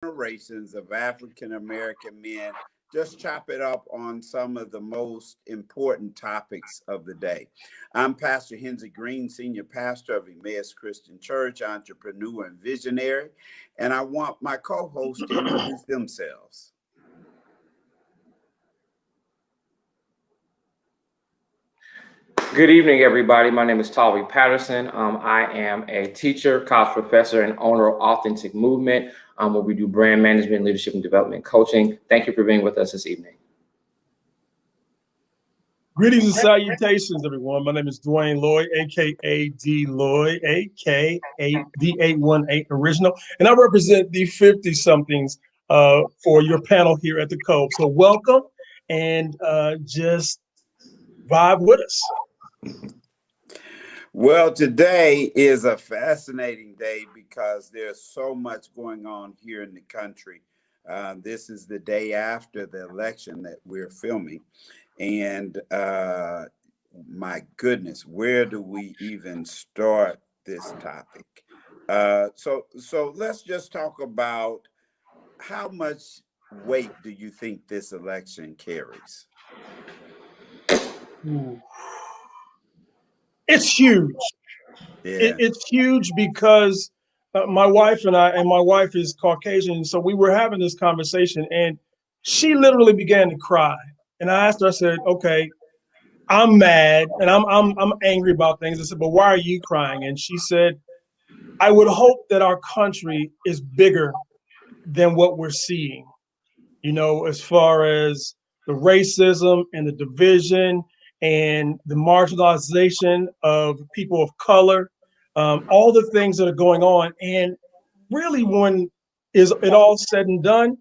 generations of African American men just chop it up on some of the most important topics of the day. I'm Pastor Henry Green, Senior Pastor of Emmaus Christian Church, entrepreneur and visionary, and I want my co-hosts to introduce themselves. Good evening, everybody. My name is Tolly Patterson. I am a teacher, college professor, and owner of Authentic Movement, where we do brand management, leadership, and development coaching. Thank you for being with us this evening. Greetings and salutations, everyone. My name is Dwayne Lloyd, aka D Lloyd, aka the 818 Original, and I represent the 50-somethings for your panel here at the Cove. So welcome, and just vibe with us. Well, today is a fascinating day because there's so much going on here in the country. This is the day after the election that we're filming. And my goodness, where do we even start this topic? So let's just talk about how much weight do you think this election carries? Ooh. It's huge. Yeah. It's huge because my wife and my wife is Caucasian. So we were having this conversation and she literally began to cry. And I asked her, I said, okay, I'm mad and I'm angry about things. I said, but why are you crying? And she said, I would hope that our country is bigger than what we're seeing, as far as the racism and the division and the marginalization of people of color, all the things that are going on. And really, when is it all said and done,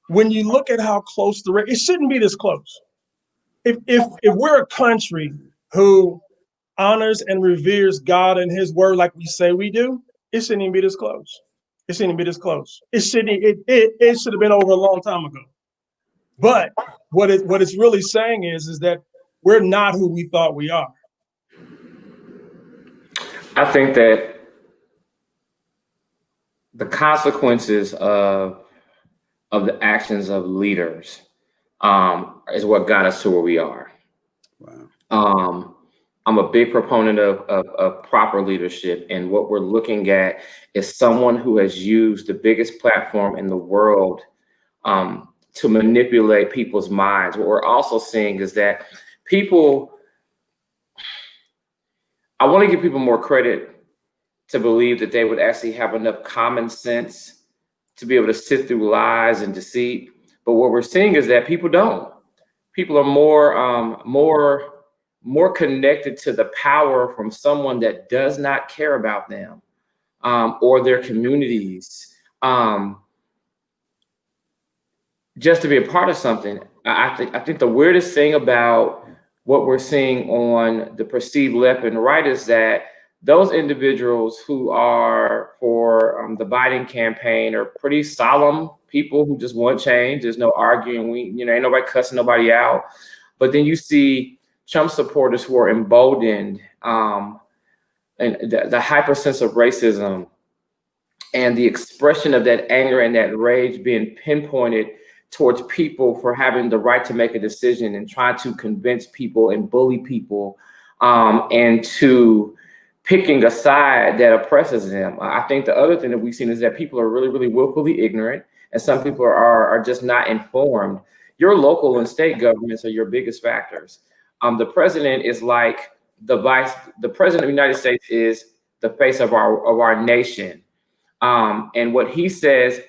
when you look at how close it shouldn't be this close. If we're a country who honors and reveres God and His word like we say we do, it shouldn't even be this close. It shouldn't be this close. It should have been over a long time ago. But what it's really saying is that we're not who we thought we are. I think that the consequences of the actions of leaders is what got us to where we are. Wow. I'm a big proponent of proper leadership, and what we're looking at is someone who has used the biggest platform in the world to manipulate people's minds. What we're also seeing is that I want to give people more credit to believe that they would actually have enough common sense to be able to sift through lies and deceit. But what we're seeing is that people don't. People are more connected to the power from someone that does not care about them or their communities. Just to be a part of something. I think the weirdest thing about what we're seeing on the perceived left and right is that those individuals who are for the Biden campaign are pretty solemn people who just want change. There's no arguing. Ain't nobody cussing nobody out. But then you see Trump supporters who are emboldened, and the hyper sense of racism and the expression of that anger and that rage being pinpointed towards people for having the right to make a decision and trying to convince people and bully people and to picking a side that oppresses them. I think the other thing that we've seen is that people are really, really willfully ignorant, and some people are just not informed. Your local and state governments are your biggest factors. The president is like the president of the United States is the face of our nation. And what he says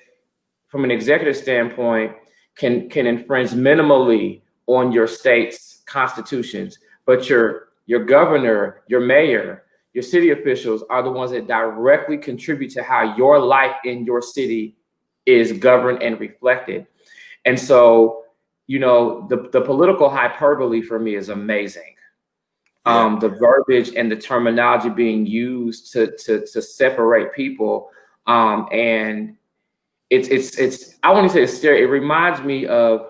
from an executive standpoint can infringe minimally on your state's constitutions, but your governor, your mayor, your city officials are the ones that directly contribute to how your life in your city is governed and reflected. And so, the political hyperbole for me is amazing. Yeah. The verbiage and the terminology being used to separate people, and it's I want to say it's scary. It reminds me of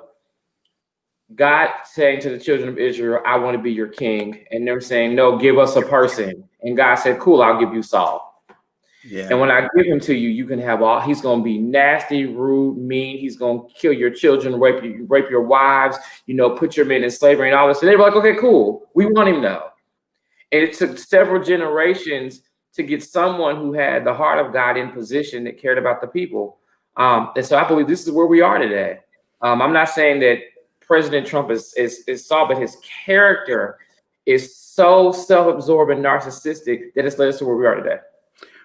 God saying to the children of Israel, I want to be your king. And they're saying, no, give us a person. And God said, cool, I'll give you Saul. Yeah. And when I give him to you, you can have all. He's going to be nasty, rude, mean. He's going to kill your children, rape your wives. Put your men in slavery and all this. And they were like, okay, cool. We want him though. And it took several generations to get someone who had the heart of God in position that cared about the people. And so I believe this is where we are today. I'm not saying that President Trump is Saul, but his character is so self-absorbed and narcissistic that it's led us to where we are today.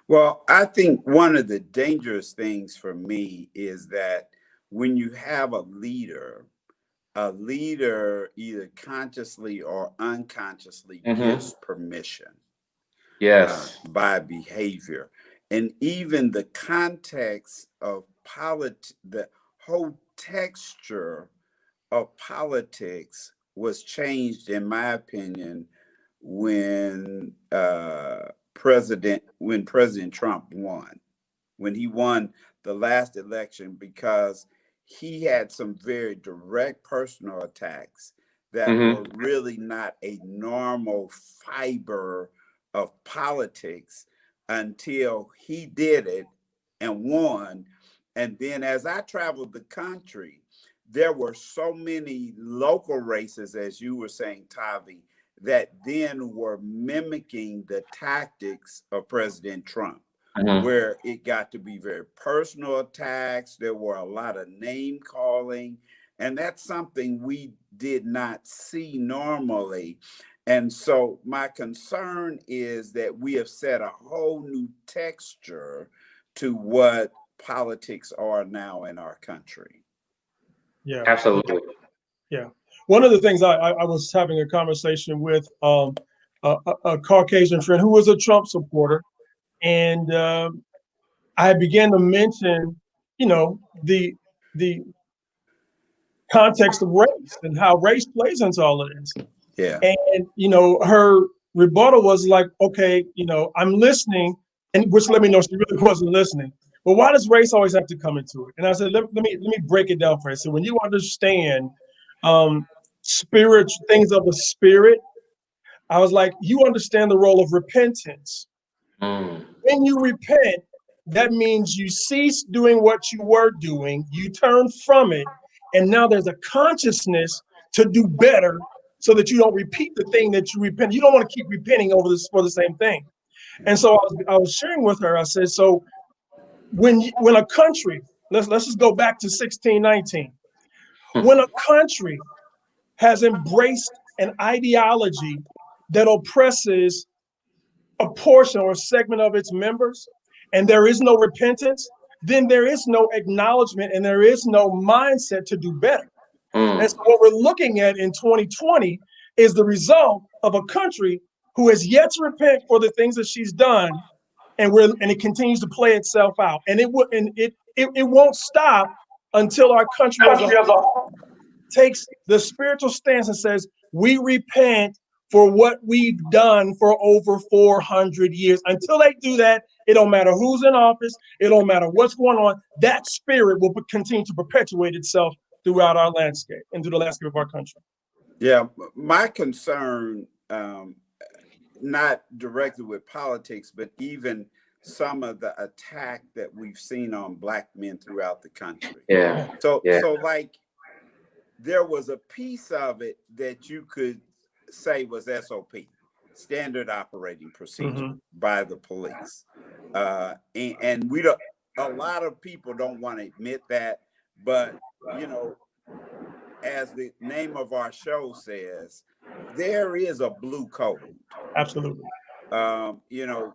Well, I think one of the dangerous things for me is that when you have a leader either consciously or unconsciously gives permission. Yes. By behavior. And even the context of the whole texture of politics was changed, in my opinion, when President Trump won, when he won the last election, because he had some very direct personal attacks that were really not a normal fiber of politics until he did it and won. And then as I traveled the country, there were so many local races, as you were saying, Tavi, that then were mimicking the tactics of President Trump, where it got to be very personal attacks. There were a lot of name calling, and that's something we did not see normally. And so my concern is that we have set a whole new texture to what politics are now in our country. Yeah, absolutely. Yeah. One of the things I was having a conversation with a Caucasian friend who was a Trump supporter, and I began to mention, the context of race and how race plays into all of this. Yeah. And her rebuttal was like, okay, I'm listening, and which let me know she really wasn't listening. But why does race always have to come into it? And I said, let me break it down for you. So when you understand spiritual things of the spirit, I was like, you understand the role of repentance. When you repent, that means you cease doing what you were doing, you turn from it, and now there's a consciousness to do better so that you don't repeat the thing that you repent. You don't want to keep repenting over this for the same thing. And so I was sharing with her, I said, so when a country, let's just go back to 1619, when a country has embraced an ideology that oppresses a portion or a segment of its members, and there is no repentance, then there is no acknowledgement and there is no mindset to do better. And so what we're looking at in 2020 is the result of a country who has yet to repent for the things that she's done, and it continues to play itself out. And it won't stop until our country as a whole takes the spiritual stance and says, we repent for what we've done for over 400 years. Until they do that, it don't matter who's in office, it don't matter what's going on, that spirit will continue to perpetuate itself throughout our landscape and through the landscape of our country. Yeah, my concern, not directly with politics, but even some of the attack that we've seen on Black men throughout the country. Yeah. So like, there was a piece of it that you could say was SOP, standard operating procedure by the police. And we don't, a lot of people don't want to admit that, but as the name of our show says, there is a blue code. Absolutely.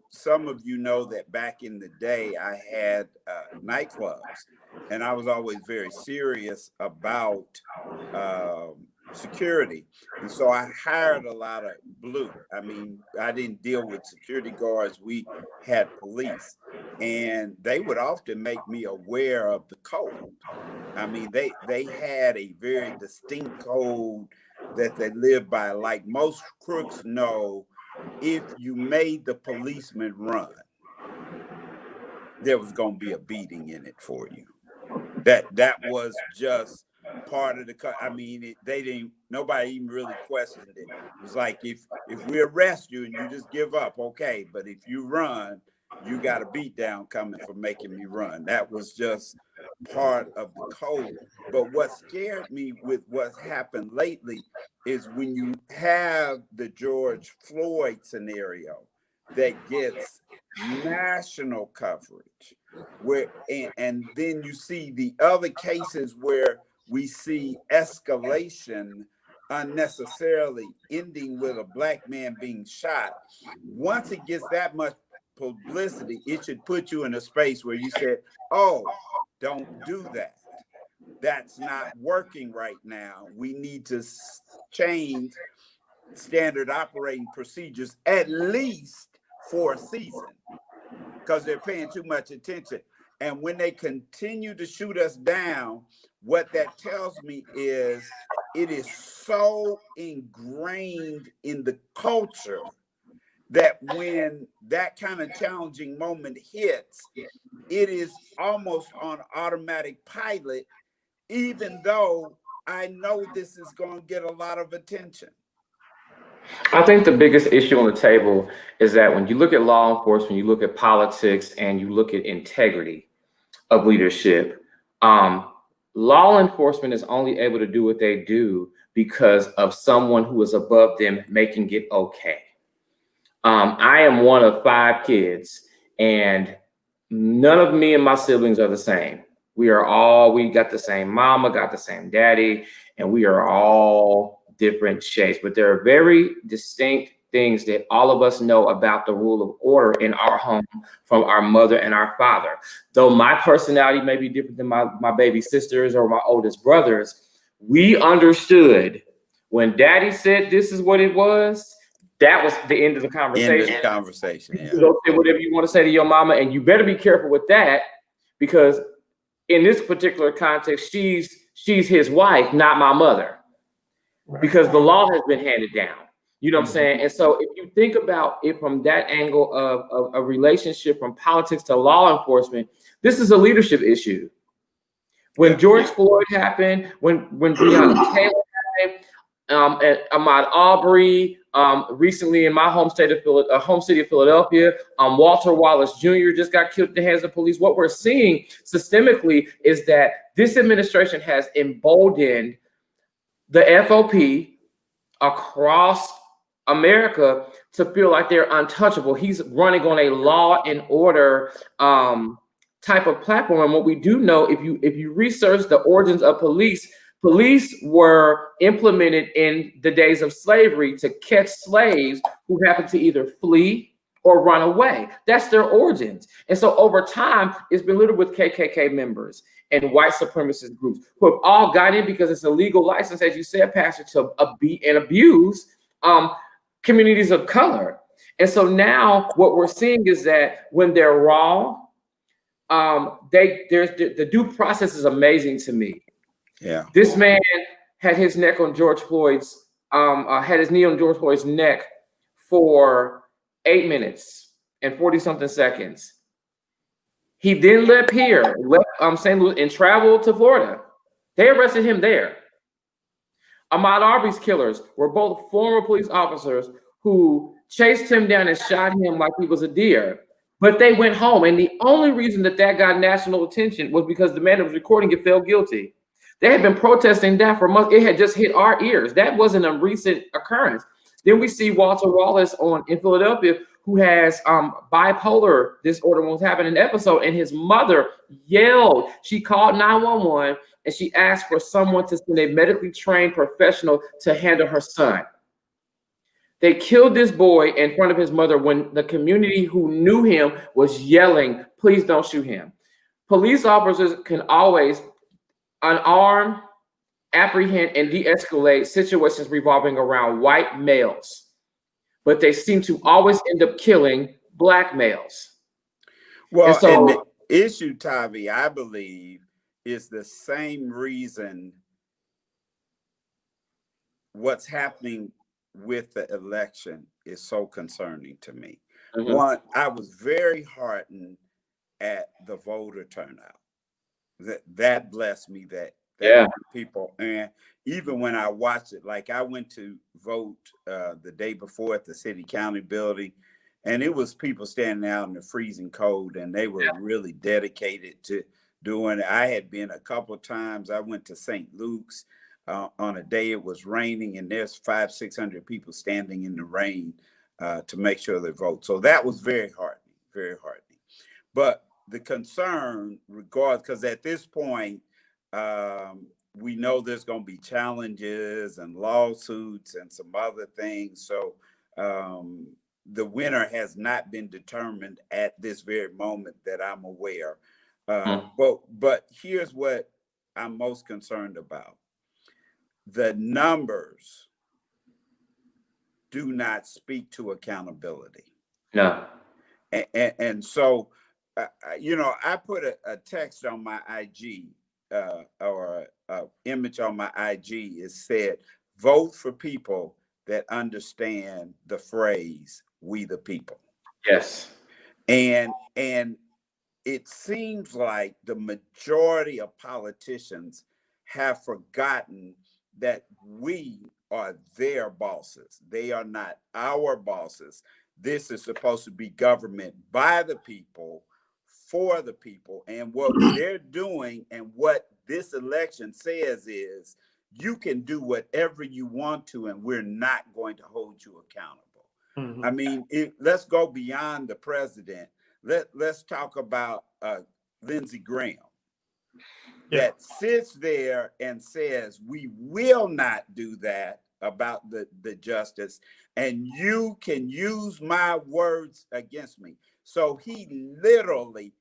Some of you know that back in the day, I had nightclubs, and I was always very serious about security. And so I hired a lot of blue. I mean, I didn't deal with security guards. We had police, and they would often make me aware of the code. I mean, they had a very distinct code that they lived by. Like most crooks know, if you made the policeman run, there was going to be a beating in it for you. That was just part of the. I mean, nobody even really questioned it. It was like, if we arrest you and you just give up, okay, but if you run, you got a beat down coming for making me run. That was just part of the code. But what scared me with what's happened lately is when you have the George Floyd scenario that gets national coverage, where and then you see the other cases where we see escalation unnecessarily ending with a black man being shot. Once it gets that much publicity, it should put you in a space where you said, oh, don't do that. That's not working right now. We need to change standard operating procedures, at least for a season, because they're paying too much attention. And when they continue to shoot us down, what that tells me is it is so ingrained in the culture that when that kind of challenging moment hits, it is almost on automatic pilot, even though I know this is going to get a lot of attention. I think the biggest issue on the table is that when you look at law enforcement, you look at politics, and you look at integrity of leadership, law enforcement is only able to do what they do because of someone who is above them making it okay. I am one of 5 kids, and none of me and my siblings are the same. We got the same mama, got the same daddy, and we are all different shapes. But there are very distinct things that all of us know about the rule of order in our home from our mother and our father. Though my personality may be different than my baby sisters or my oldest brothers, we understood when daddy said this is what it was, that was the end of the conversation. End of the conversation, yeah. You don't say whatever you want to say to your mama, and you better be careful with that, because in this particular context, she's his wife, not my mother, because the law has been handed down. You know what I'm saying? And so if you think about it from that angle of a relationship from politics to law enforcement, this is a leadership issue. When George Floyd happened, when Breonna Taylor happened, and Ahmaud Arbery, recently in my home city of Philadelphia, Walter Wallace Jr. just got killed at the hands of police. What we're seeing systemically is that this administration has emboldened the FOP across America to feel like they're untouchable. He's running on a law and order type of platform. And what we do know, if you research the origins of police were implemented in the days of slavery to catch slaves who happened to either flee or run away. That's their origins. And so over time, it's been littered with KKK members and white supremacist groups who have all got in because it's a legal license, as you said, Pastor, to beat and abuse communities of color. And so now what we're seeing is that when they're wrong, the due process is amazing to me. Yeah. This man had his neck on George Floyd's, had his knee on George Floyd's neck for 8 minutes and 40-something seconds. He then left St. Louis and traveled to Florida. They arrested him there. Ahmaud Arbery's killers were both former police officers who chased him down and shot him like he was a deer. But they went home. And the only reason that got national attention was because the man that was recording it felt guilty. They had been protesting that for months. It had just hit our ears. That wasn't a recent occurrence. Then we see Walter Wallace in Philadelphia, who has bipolar disorder, was having an episode, and his mother yelled. She called 911, and she asked for someone to send a medically trained professional to handle her son. They killed this boy in front of his mother when the community who knew him was yelling, "Please don't shoot him." Police officers can always unarm, apprehend, and de-escalate situations revolving around white males, but they seem to always end up killing black males. Well, and the issue, Tavi, I believe, is the same reason what's happening with the election is so concerning to me. Mm-hmm. One, I was very heartened at the voter turnout. That blessed me that people, and even when I watched it, like I went to vote the day before at the city county building, And it was people standing out in the freezing cold, and they were really dedicated to doing it. I had been a couple of times. I went to St. Luke's on a day it was raining, and there's 500-600 people standing in the rain to make sure they vote. So that was very heartening, very heartening. But the concern, regardless, because at this point, we know there's going to be challenges and lawsuits and some other things. So the winner has not been determined at this very moment that I'm aware. But here's what I'm most concerned about. The numbers do not speak to accountability. No. And so, you know, I put a text on my IG or an image on my IG. It said, vote for people that understand the phrase, we the people. Yes. And it seems like the majority of politicians have forgotten that we are their bosses. They are not our bosses. This is supposed to be government by the people, for the people. And what they're doing and what this election says is you can do whatever you want to, and we're not going to hold you accountable. I mean, let's go beyond the president. Let's talk about Lindsey Graham that sits there and says, we will not do that about the justice, and you can use my words against me. So he literally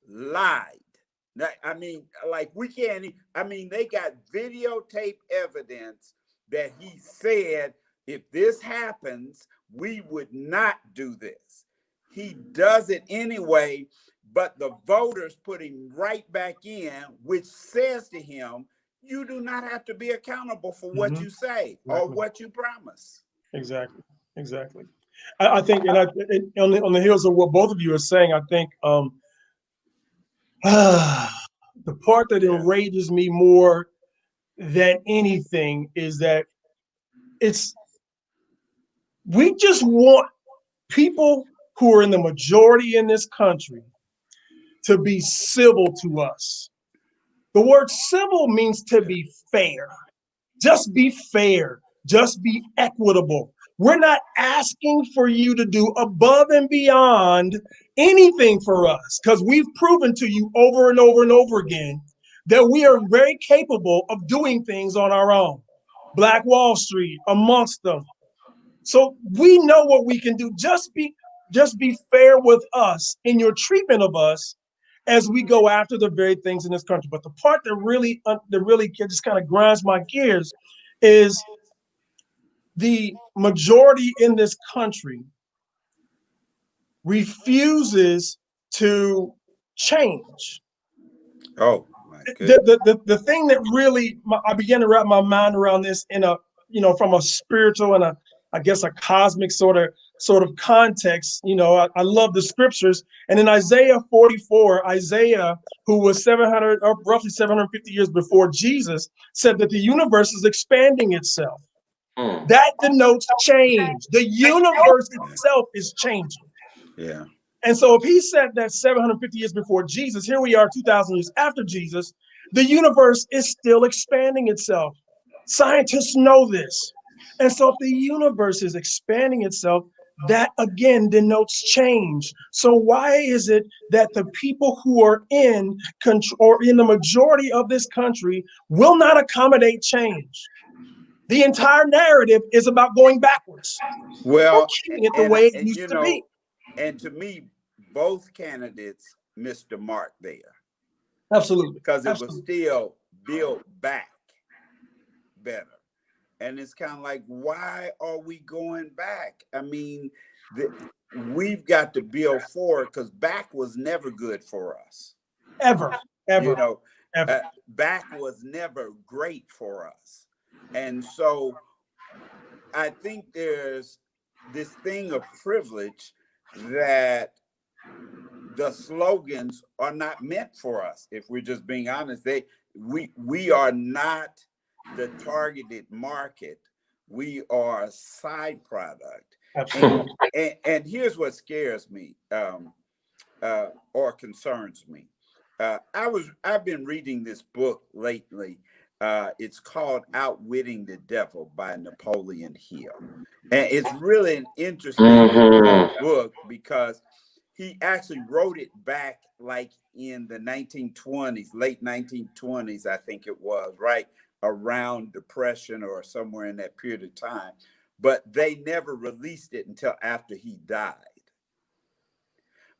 lied. I mean, like we can't, I mean, they got videotape evidence that he said, if this happens, we would not do this. He does it anyway, but the voters put him right back in, which says to him, you do not have to be accountable for what you say or what you promise. Exactly. I think, and on the heels of what both of you are saying, I think the part that enrages me more than anything is that we just want people who are in the majority in this country to be civil to us. The word civil means to be fair. Just be fair. Just be equitable. We're not asking for you to do above and beyond anything for us, because we've proven to you over and over and over again that we are very capable of doing things on our own. Black Wall Street amongst them. So we know what we can do. Just be fair with us in your treatment of us as we go after the very things in this country. But the part that really just kind of grinds my gears is the majority in this country refuses to change. Oh my goodness. The thing that really I began to wrap my mind around this in a, you know, from a spiritual and I guess a cosmic sort of context. You know, I love the scriptures. And in Isaiah 44, Isaiah, who was 700 or roughly 750 years before Jesus, said that the universe is expanding itself. That denotes change. The universe itself is changing. Yeah. And so if he said that 750 years before Jesus, here we are 2,000 years after Jesus, the universe is still expanding itself. Scientists know this. And so if the universe is expanding itself, that again denotes change. So why is it that the people who are in control or in the majority of this country will not accommodate change? The entire narrative is about going backwards. Well, keeping it the way it used to be. And to me, both candidates missed the mark there. Absolutely. Because it was still built back better. And it's kind of like, why are we going back? I mean, we've got to build forward, because back was never good for us. Ever. You know, back was never great for us. And so I think there's this thing of privilege that the slogans are not meant for us. If we're just being honest, we are not the targeted market. We are a side product. Absolutely. And here's what scares me, or concerns me. I've been reading this book lately. It's called Outwitting the Devil by Napoleon Hill. And it's really an interesting book because he actually wrote it back like in the 1920s, late 1920s, I think it was, right around Depression or somewhere in that period of time. But they never released it until after he died.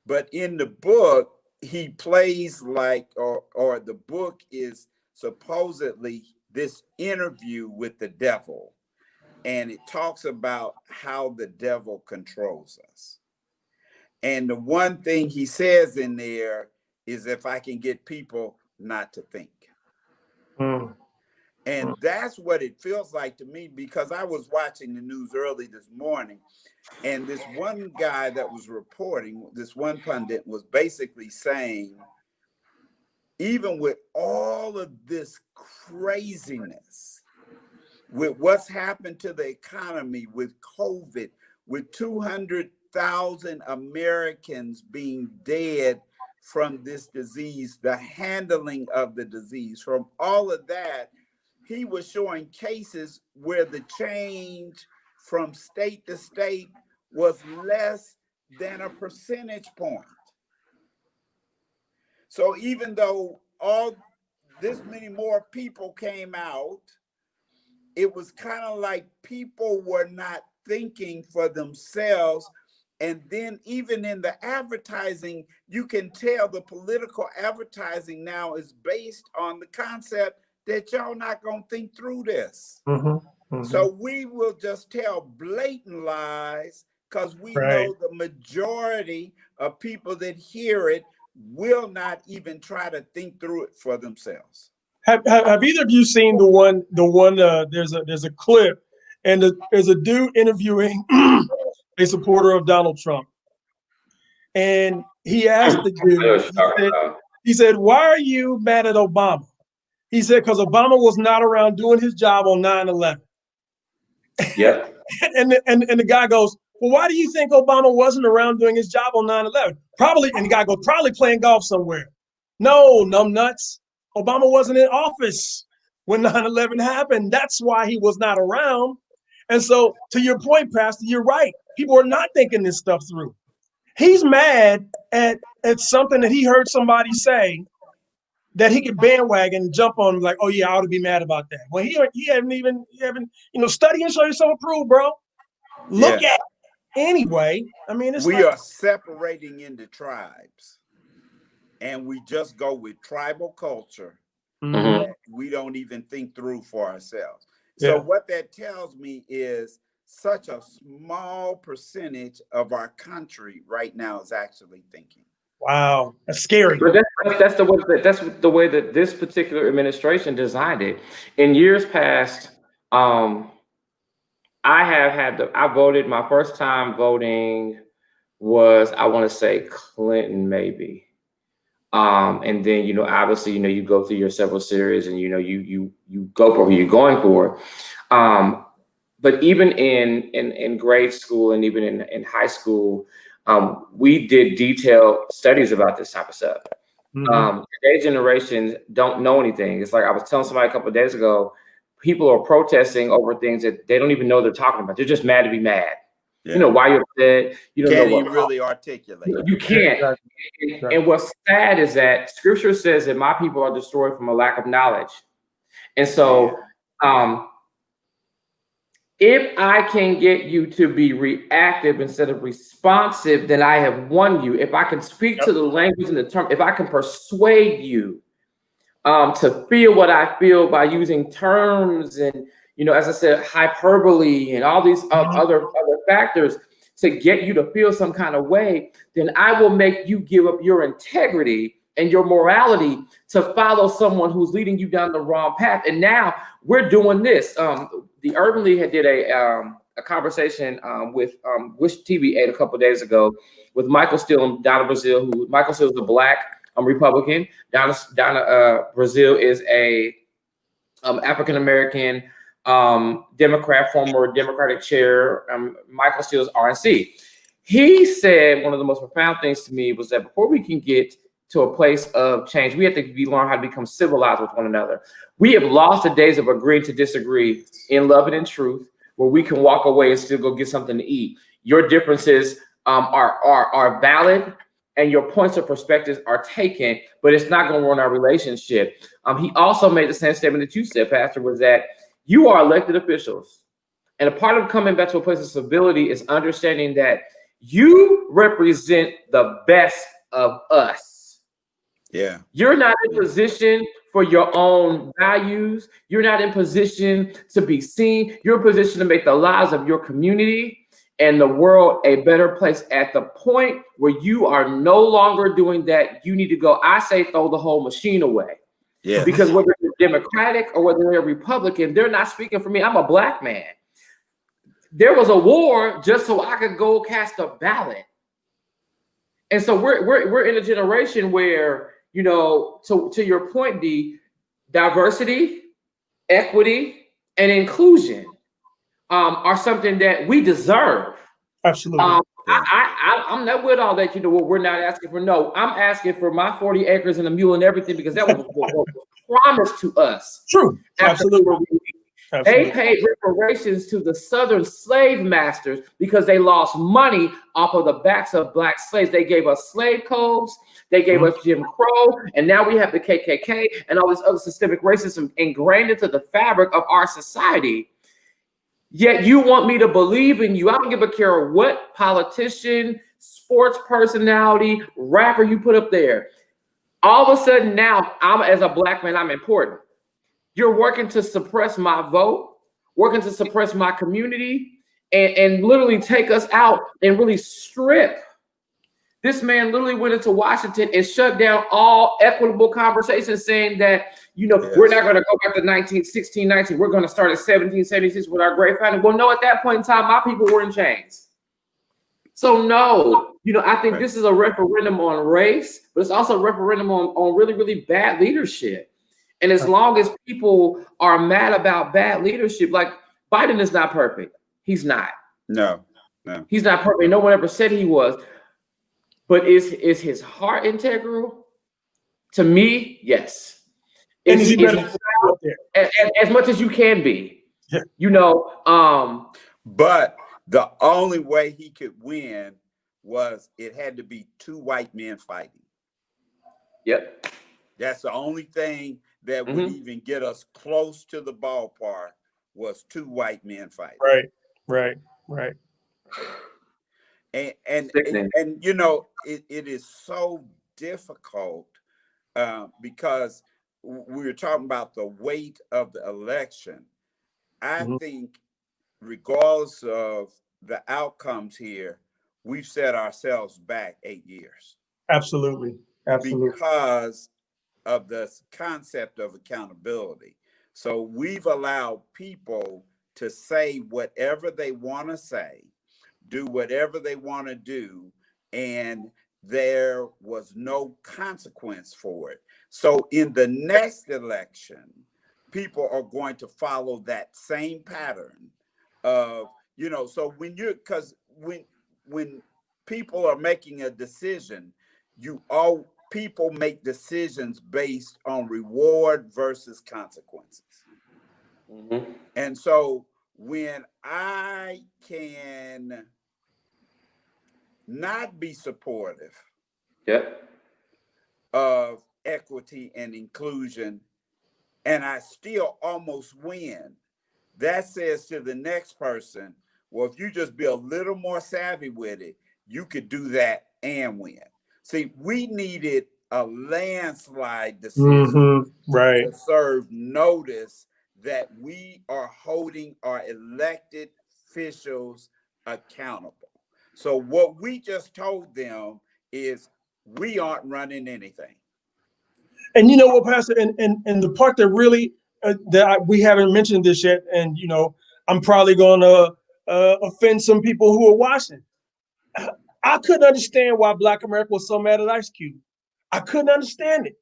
But in the book, he plays like, or the book is supposedly this interview with the devil. And it talks about how the devil controls us. And the one thing he says in there is, if I can get people not to think. Mm. And that's what it feels like to me, because I was watching the news early this morning, and this one guy that was reporting, this one pundit was basically saying, even with all of this craziness, with what's happened to the economy, with COVID, with 200,000 Americans being dead from this disease, the handling of the disease, from all of that, he was showing cases where the change from state to state was less than a percentage point. So even though all this many more people came out, it was kind of like people were not thinking for themselves. And then even in the advertising, you can tell the political advertising now is based on the concept that y'all not gonna think through this. So we will just tell blatant lies because we know the majority of people that hear it will not even try to think through it for themselves. Have either of you seen the one? There's a clip, and there's a dude interviewing a supporter of Donald Trump, and he asked the dude. He said, "Why are you mad at Obama?" He said, "Because Obama was not around doing his job on 9/11." Yeah. and the guy goes, "Well, why do you think Obama wasn't around doing his job on 9/11? Probably." And the guy goes, "Probably playing golf somewhere." No, numbnuts. Obama wasn't in office when 9/11 happened. That's why he was not around. And so, to your point, Pastor, you're right. People are not thinking this stuff through. He's mad at something that he heard somebody say that he could bandwagon and jump on, like, "Oh yeah, I ought to be mad about that." Well, he haven't study and show yourself approved, bro. Look at it. Anyway. I mean, we are separating into tribes, and we just go with tribal culture. That we don't even think through for ourselves. So what that tells me is such a small percentage of our country right now is actually thinking. Wow, that's scary. But that's the way that this particular administration designed it. In years past, I voted. My first time voting was, I want to say, Clinton, maybe. And then, obviously, you go through your several series, and you go for who you're going for. But even in grade school and even in high school, we did detailed studies about this type of stuff. Today's generations don't know anything. It's like I was telling somebody a couple of days ago, people are protesting over things that they don't even know they're talking about. They're just mad to be mad. Yeah. You know why you're upset. You don't can't know what even really articulate. You can't. Exactly. And what's sad is that Scripture says that my people are destroyed from a lack of knowledge. And so, if I can get you to be reactive instead of responsive, then I have won you. If I can speak to the language and the term, if I can persuade you to feel what I feel by using terms and, as I said, hyperbole and all these other factors to get you to feel some kind of way, then I will make you give up your integrity and your morality to follow someone who's leading you down the wrong path. And now we're doing this. The Urban League did a conversation with Wish TV 8 a couple of days ago with Michael Steele and Donna Brazile. Michael Steele is a Black Republican. Donna Brazile is a African American Democrat, former Democratic chair, Michael Steele's RNC. He said one of the most profound things to me was that before we can get to a place of change, we have to learn how to become civilized with one another. We have lost the days of agreeing to disagree in love and in truth, where we can walk away and still go get something to eat. Your differences are valid, and your points of perspectives are taken, but it's not going to ruin our relationship. He also made the same statement that you said, Pastor, was that you are elected officials. And a part of coming back to a place of civility is understanding that you represent the best of us. Yeah. You're not in position for your own values. You're not in position to be seen. You're in position to make the lives of your community and the world a better place. At the point where you are no longer doing that, you need to go, I say, throw the whole machine away. Yes. Because whether they're Democratic or whether they're Republican, they're not speaking for me. I'm a Black man. There was a war just so I could go cast a ballot. And so we're in a generation where, you know, to your point, D, diversity, equity, and inclusion are something that we deserve. Absolutely. I'm not with all that, you know, what we're not asking for. No, I'm asking for my 40 acres and a mule and everything, because that was what was promised to us. True. Absolutely. They paid reparations to the Southern slave masters because they lost money off of the backs of Black slaves. They gave us slave codes, they gave us Jim Crow, and now we have the KKK and all this other systemic racism ingrained into the fabric of our society. Yet you want me to believe in you. I don't give a care what politician, sports personality, rapper you put up there. All of a sudden now, as a Black man, I'm important. You're working to suppress my vote, working to suppress my community, and literally take us out and really strip. This man literally went into Washington and shut down all equitable conversations, saying that, you know, we're not going to go back to 1619. We're going to start at 1776 with our great founding. Well, no, at that point in time, my people were in chains. So no, you know, I think this is a referendum on race, but it's also a referendum on really, really bad leadership. And as long as people are mad about bad leadership, like Biden is not perfect. He's not. No. He's not perfect. No one ever said he was. But is his heart integral? To me, yes. And Is he better as much as you can be. Yeah. You know. But the only way he could win was it had to be two white men fighting. Yep. That's the only thing that would even get us close to the ballpark was two white men fighting. Right. And you know, it is so difficult because we were talking about the weight of the election. I think regardless of the outcomes here, we've set ourselves back 8 years. Absolutely. Because of the concept of accountability. So we've allowed people to say whatever they want to say, do whatever they want to do, and there was no consequence for it. So in the next election, people are going to follow that same pattern of, you know, so when people are making a decision, people make decisions based on reward versus consequences. And so when I can not be supportive of equity and inclusion, and I still almost win, that says to the next person, well, if you just be a little more savvy with it, you could do that and win. See, we needed a landslide decision to serve notice that we are holding our elected officials accountable. So what we just told them is we aren't running anything. And you know what, Pastor, and the part that really we haven't mentioned this yet, and you know, I'm probably going to offend some people who are watching. I couldn't understand why Black America was so mad at Ice Cube. I couldn't understand it.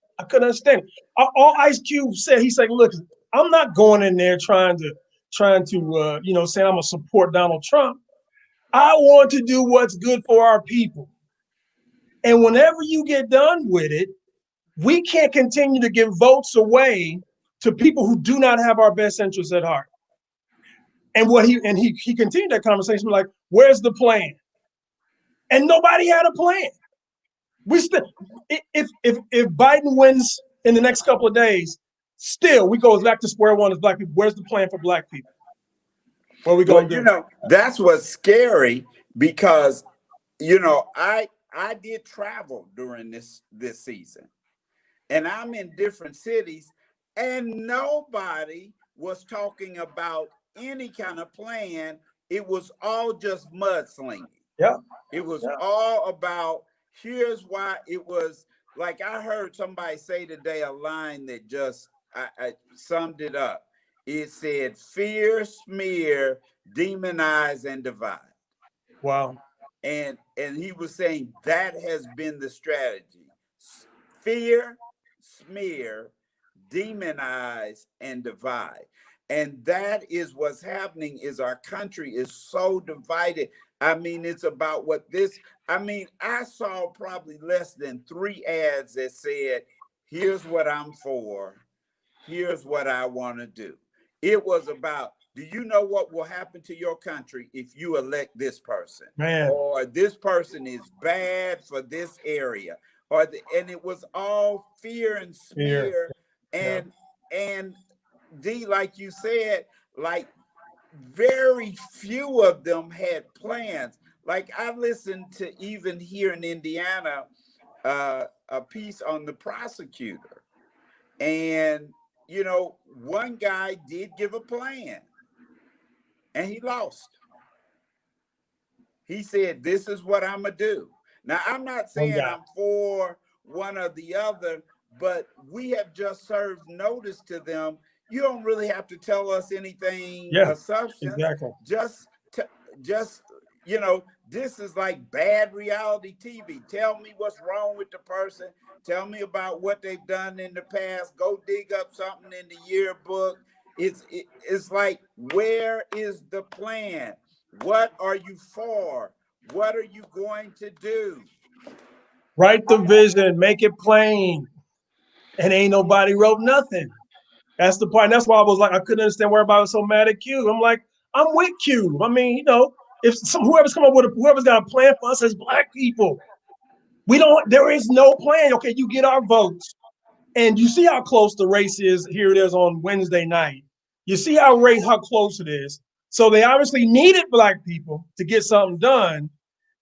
All Ice Cube said, he said, look, I'm not going in there trying to trying to, saying I'm gonna support Donald Trump. I want to do what's good for our people. And whenever you get done with it, we can't continue to give votes away to people who do not have our best interests at heart. And he continued that conversation like, where's the plan? And nobody had a plan. We still, if Biden wins in the next couple of days, still we go back to square one as Black people. Where's the plan for Black people? What are we gonna do? That's what's scary because, I did travel during this season, and I'm in different cities, and nobody was talking about any kind of plan. It was all just mudslinging. Yeah. It was all about, here's why. It was like, I heard somebody say today a line that just I summed it up. It said, fear, smear, demonize, and divide. Wow. And he was saying that has been the strategy. Fear, smear, demonize, and divide. And that is what's happening, is our country is so divided. I mean, it's about I saw probably less than 3 ads that said, here's what I'm for. Here's what I want to do. It was about, do you know what will happen to your country if you elect this person? Man. Or this person is bad for this area. And it was all fear and smear. And D, like you said, like very few of them had plans. Like I listened to, even here in Indiana, a piece on the prosecutor. And, one guy did give a plan and he lost. He said, this is what I'm going to do. Now, I'm not saying I'm for one or the other, but we have just served notice to them. You don't really have to tell us anything of substance. Exactly. Just, this is like bad reality TV. Tell me what's wrong with the person. Tell me about what they've done in the past. Go dig up something in the yearbook. It's like, where is the plan? What are you for? What are you going to do? Write the vision, make it plain. And ain't nobody wrote nothing. That's the part. That's why I was like, I couldn't understand why everybody was so mad at Q. I'm like, I'm with Q. I mean, if whoever's got a plan for us as Black people, there is no plan. Okay, you get our votes, and you see how close the race is. Here it is on Wednesday night. You see how close it is. So they obviously needed Black people to get something done.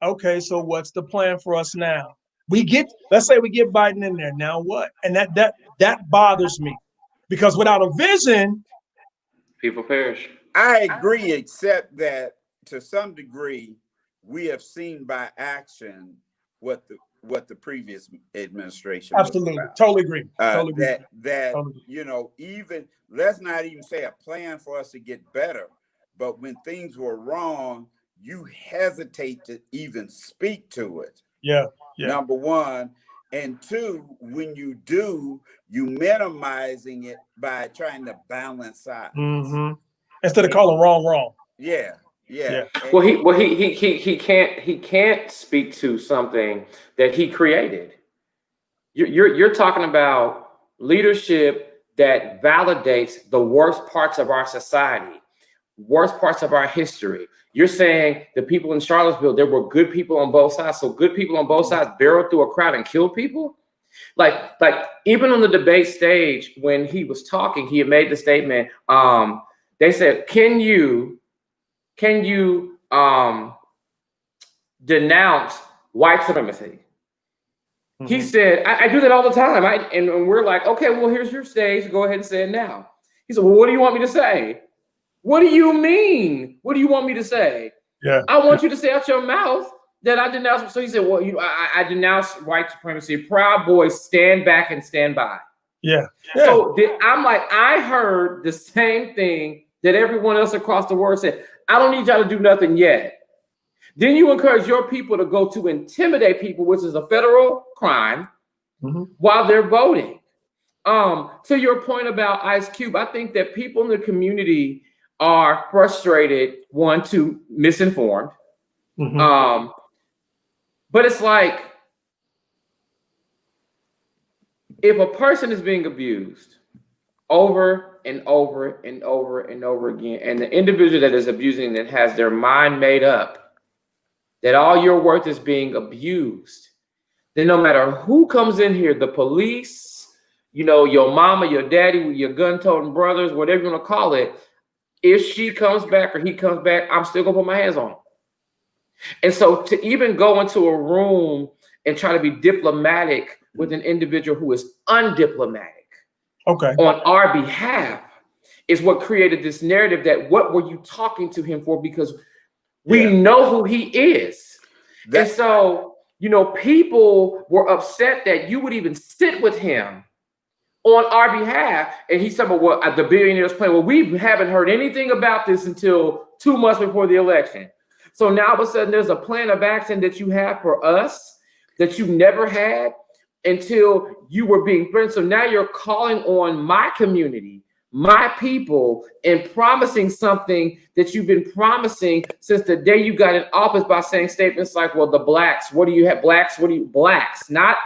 Okay, so what's the plan for us now? Let's say we get Biden in there. Now what? And that bothers me, because without a vision, people perish. I agree, except that to some degree, we have seen by action what the previous administration absolutely was about. Totally agree. Totally agree. Even, let's not even say a plan for us to get better, but when things were wrong, you hesitate to even speak to it. Yeah. Number one. And two, when you do, you minimizing it by trying to balance sides. Mm-hmm. Instead of calling wrong. Yeah. Well, he can't speak to something that he created. You're talking about leadership that validates the worst parts of our society, worst parts of our history. You're saying the people in Charlottesville, there were good people on both sides. So good people on both sides barreled through a crowd and killed people. Like even on the debate stage, when he was talking, he had made the statement. They said, can you denounce white supremacy? Mm-hmm. He said, I do that all the time. And we're like, okay, well, here's your stage. Go ahead and say it now. He said, well, what do you want me to say? What do you mean? What do you want me to say? Yeah. I want you to say out your mouth that I denounce. So he said, well, I denounce white supremacy. Proud Boys, stand back and stand by. Yeah. So I'm like, I heard the same thing that everyone else across the world said. I don't need y'all to do nothing yet. Then you encourage your people to go to intimidate people, which is a federal crime, while they're voting. To your point about Ice Cube, I think that people in the community are frustrated, one, two, misinformed. Mm-hmm. But it's like, if a person is being abused over and over and over and over again, and the individual that is abusing that has their mind made up that all your worth is being abused, then no matter who comes in here, the police, your mama, your daddy, your gun-toting brothers, whatever you want to call it, if she comes back or he comes back, I'm still gonna put my hands on him. And so to even go into a room and try to be diplomatic with an individual who is undiplomatic on our behalf is what created this narrative that what were you talking to him for? Because we know who he is. And so, people were upset that you would even sit with him on our behalf. And he said, well, the billionaire's plan, well, we haven't heard anything about this until 2 months before the election. So now all of a sudden there's a plan of action that you have for us that you never had until you were being threatened. So now you're calling on my community, my people, and promising something that you've been promising since the day you got in office by saying statements like, well, the blacks, what do you have? Blacks, blacks, not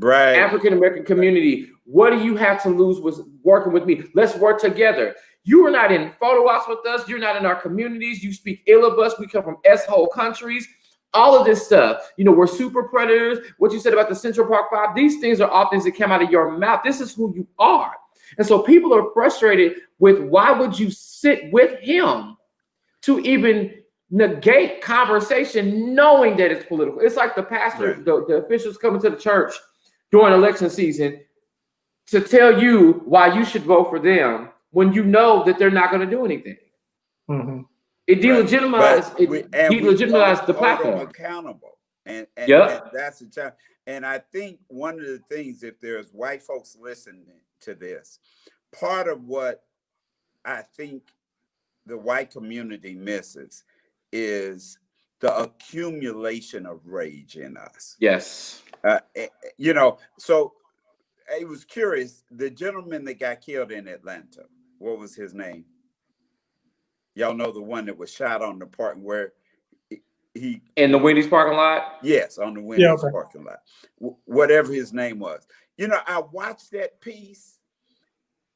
African-American community. What do you have to lose with working with me? Let's work together. You are not in photo ops with us. You're not in our communities. You speak ill of us. We come from S-hole countries. All of this stuff. We're super predators. What you said about the Central Park Five, these things are all things that come out of your mouth. This is who you are. And so people are frustrated with why would you sit with him to even negate conversation knowing that it's political. It's like the pastor, the officials coming to the church during election season to tell you why you should vote for them when you know that they're not going to do anything. Mm-hmm. It delegitimized the platform. Accountable, and that's the challenge. And I think one of the things, if there's white folks listening to this, part of what I think the white community misses is the accumulation of rage in us. Yes. So it was curious. The gentleman that got killed in Atlanta, what was his name? Y'all know the one that was shot on the park where he in the Wendy's parking lot? Yes, on the Wendy's parking lot. Whatever his name was. I watched that piece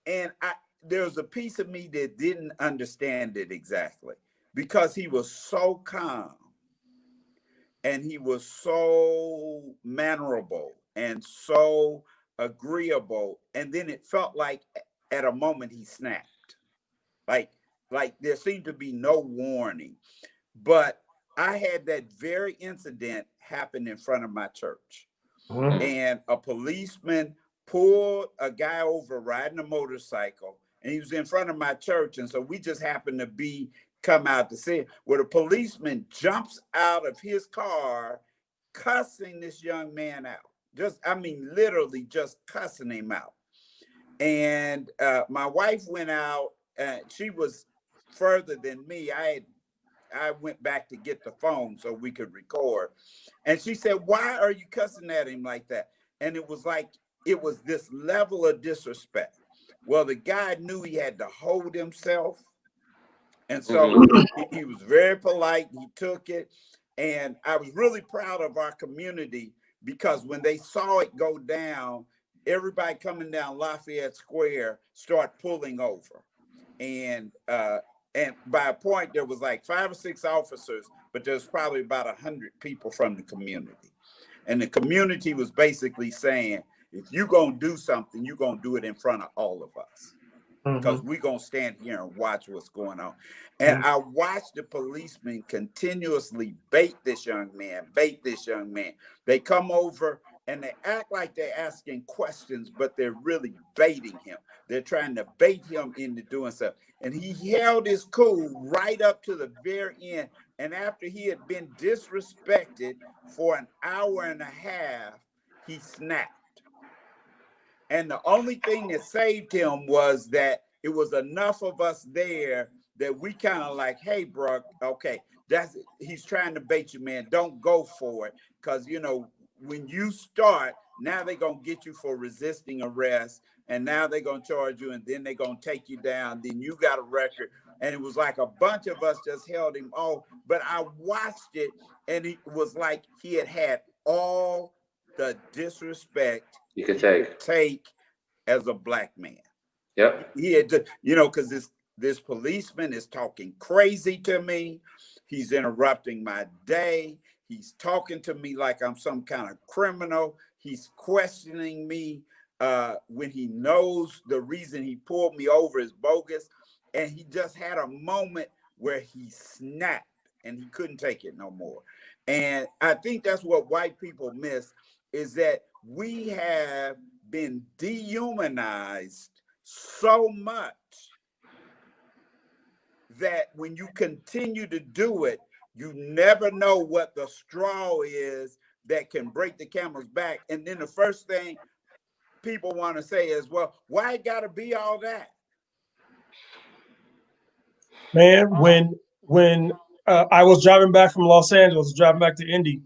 and there was a piece of me that didn't understand it exactly because he was so calm and he was so mannerable and so agreeable. And then it felt like at a moment he snapped. Like there seemed to be no warning. But I had that very incident happen in front of my church. Mm-hmm. And a policeman pulled a guy over riding a motorcycle, and he was in front of my church. And so we just happened to come out to see it, where the policeman jumps out of his car, cussing this young man out. Literally just cussing him out. And my wife went out, she was further than me. I went back to get the phone so we could record. And she said, why are you cussing at him like that? And it was this level of disrespect. Well, the guy knew he had to hold himself. And so he was very polite. He took it. And I was really proud of our community because when they saw it go down, everybody coming down Lafayette Square started pulling over. And by a point, there was like 5 or 6 officers, but there's probably about 100 people from the community. And the community was basically saying, if you're going to do something, you're going to do it in front of all of us. Because we're going to stand here and watch what's going on. And I watched the policemen continuously bait this young man. They come over and they act like they're asking questions, but they're really baiting him. They're trying to bait him into doing stuff. And he held his cool right up to the very end. And after he had been disrespected for an hour and a half, he snapped. And the only thing that saved him was that it was enough of us there that we kind of like, hey, bro, okay, he's trying to bait you, man. Don't go for it. Because, when you start, now they're going to get you for resisting arrest, and now they're going to charge you, and then they're going to take you down. Then you got a record. And it was like a bunch of us just held him off. But I watched it, and it was like he had all the disrespect You could take as a black man. Yep. He had to, because this policeman is talking crazy to me. He's interrupting my day. He's talking to me like I'm some kind of criminal. He's questioning me when he knows the reason he pulled me over is bogus. And he just had a moment where he snapped and he couldn't take it no more. And I think that's what white people miss, is that we have been dehumanized so much that when you continue to do it, you never know what the straw is that can break the camel's back. And then the first thing people want to say is, well, why it got to be all that? Man, when I was driving back from Los Angeles, driving back to Indy,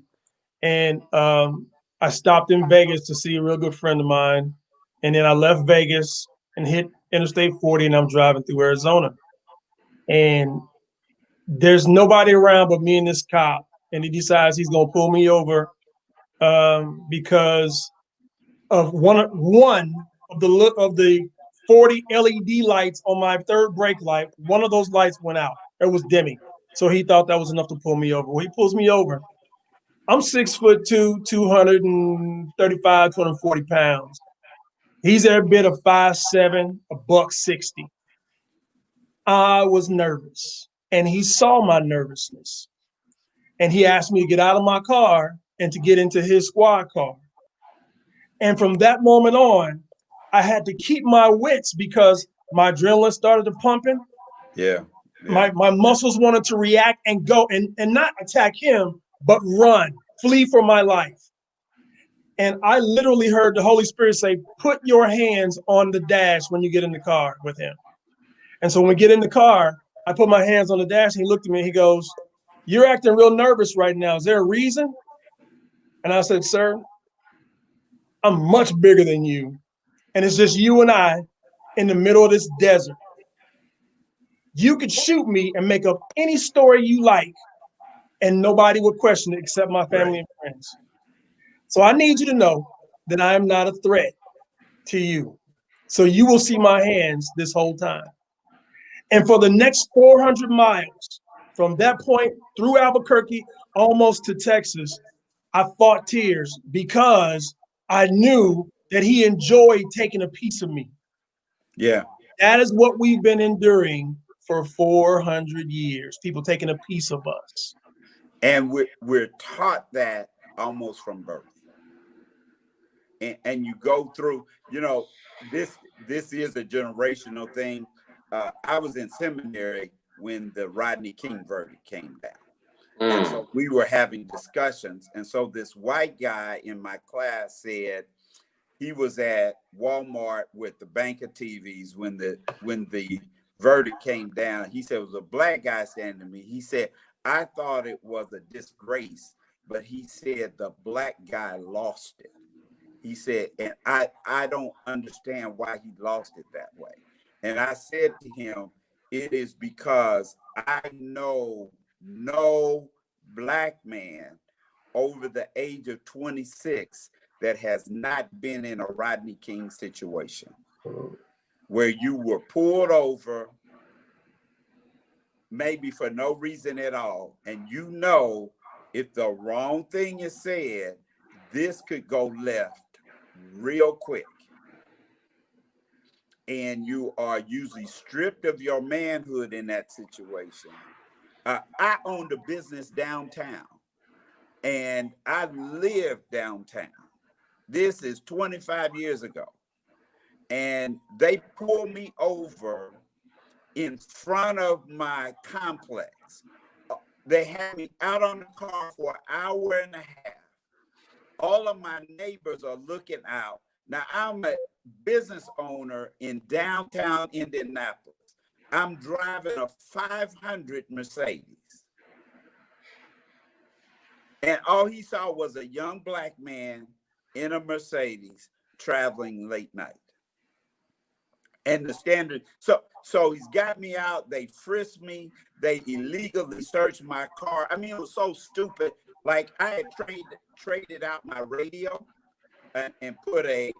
and I stopped in Vegas to see a real good friend of mine, and then I left Vegas and hit Interstate 40, and I'm driving through Arizona, and there's nobody around but me and this cop, and he decides he's gonna pull me over because of one of the 40 LED lights on my third brake light. One of those lights went out. It was dimming. So he thought that was enough to pull me over. Well, he pulls me over. I'm 6'2", 235, 240 pounds. He's every bit of 5'7", $160. I was nervous, and he saw my nervousness. And he asked me to get out of my car and to get into his squad car. And from that moment on, I had to keep my wits because my adrenaline started to pumping. Yeah. My muscles wanted to react and go and not attack him, but run, flee for my life. And I literally heard the Holy Spirit say, put your hands on the dash when you get in the car with him. And so when we get in the car, I put my hands on the dash, and he looked at me and he goes, you're acting real nervous right now. Is there a reason? And I said, sir, I'm much bigger than you. And it's just you and I in the middle of this desert. You could shoot me and make up any story you like, and nobody would question it except my family and friends. So I need you to know that I am not a threat to you. So you will see my hands this whole time. And for the next 400 miles, from that point through Albuquerque, almost to Texas, I fought tears because I knew that he enjoyed taking a piece of me. Yeah. That is what we've been enduring for 400 years, people taking a piece of us. And we're taught that almost from birth. And you go through, this is a generational thing. I was in seminary when the Rodney King verdict came down. And so we were having discussions. And so this white guy in my class said he was at Walmart with the bank of TVs when the verdict came down. He said it was a black guy standing to me. He said, I thought it was a disgrace, but he said the black guy lost it. He said, and I don't understand why he lost it that way. And I said to him, it is because I know no black man over the age of 26 that has not been in a Rodney King situation where you were pulled over maybe for no reason at all. And if the wrong thing is said, this could go left real quick. And you are usually stripped of your manhood in that situation. I owned a business downtown, and I lived downtown. This is 25 years ago. And they pulled me over in front of my complex. They had me out on the car for an hour and a half. All of my neighbors are looking out. Now, I'm a business owner in downtown Indianapolis. I'm driving a 500 Mercedes. And all he saw was a young black man in a Mercedes traveling late night. And the standard, so he's got me out. They frisked me. They illegally searched my car. I mean, it was so stupid. Like, I had traded out my radio and put a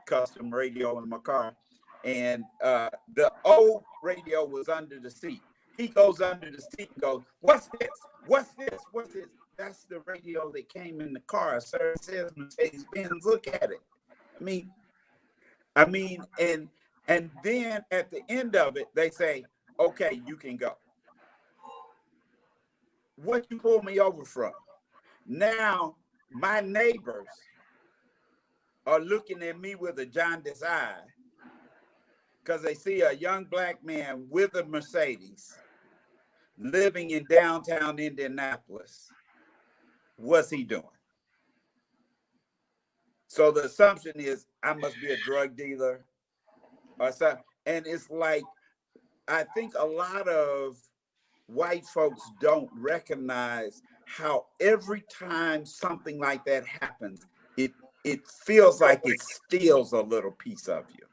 custom radio in my car. And the old radio was under the seat. He goes under the seat and goes, "What's this? What's this? What's this?" That's the radio that came in the car, sir. It says Mercedes-Benz. Look at it. I mean, and then at the end of it, they say, "Okay, you can go." What you pull me over from? Now, my neighbors are looking at me with a jaundiced eye because they see a young black man with a Mercedes living in downtown Indianapolis. What's he doing? So the assumption is I must be a drug dealer or something. And it's like, I think a lot of white folks don't recognize how every time something like that happens, it feels like it steals a little piece of you.